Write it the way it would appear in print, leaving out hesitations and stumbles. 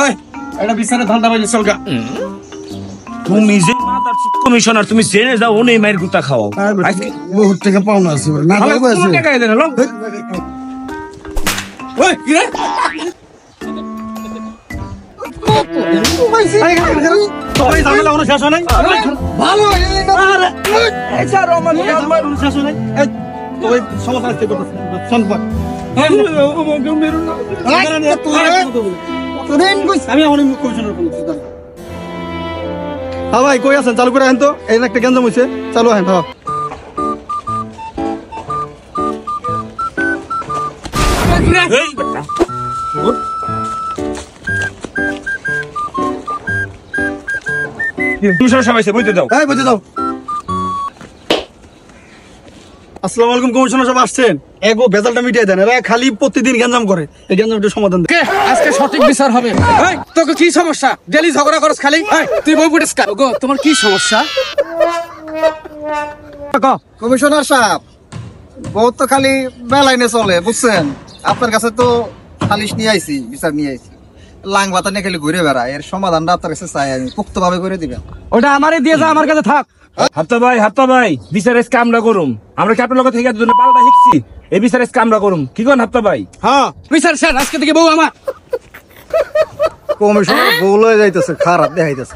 এই এটা বিচারে ধান্দা বাইলে চলগা। তুমি যে মাদার কমিশনার তুমি জেনে যাও ওনে মায়ের গুতা খাওয়াও। আজকে বহুত টাকা পাওনা আছে না বাবা আছে। টাকা দেন হলো। ওই কি রে? তোর ঝামেলা কোনো শেষ হয় নাই? ভালো আরে এই যা রমান আমার কোনো শেষ হয় নাই। এই তোর সমস্যা আছে কত? শোন পর। আমি অনেক কমিশনার ফোন করছি। হ্যাঁ ভাই কই আছেন? চালু করে আহেন তো। এই একটা গেঞ্জাম হইছে, চালু আহেন। হ্যাঁ এই বেটা তুমি সবাই বইতে দাও। এই বুঝে দাও। আসসালামু আলাইকুম কমিশনার সাহেব আসছেন। এগো বেজালটা মিটিয়ে দেন। এরা খালি প্রতিদিন গেঞ্জাম করে। এই গেঞ্জামটা সমাধান দেন। আজকে সঠিক বিচার হবে। এই তোকে কি সমস্যা? ডেলি ঝগড়া করছ খালি। এই তুই বউ পুটিস কার গো? তোমার কি সমস্যা? কমিশনার সাহেব বহুত তো খালি বেলাইনে চলে বুঝছেন। আপনার কাছে তো সালিশ নিয়ে আইছি, বিচার নিয়ে আইছি। লাং বাতা নিয়ে খালি ঘুরে বেড়ায়। এর সমাধানটা আপনার কাছে চাই আমি, পুক্ত ভাবে করে দিবেন। ওটা আমারে দিয়ে যা, আমার কাছে থাক। হাত্তা ভাই বিচারের কামরা করুম। আমরা কি আপনার লগে থেকে দুজনে বারোটা শিখছি? এই বিচারের কামরা করুম। কি কোন হাত্তা ভাই? হ্যাঁ বিচার স্যার আজকে থেকে বউ আমার। কমিশনার বউ লয়ে যাইতেছে, খারাপ দেখাইতেছে।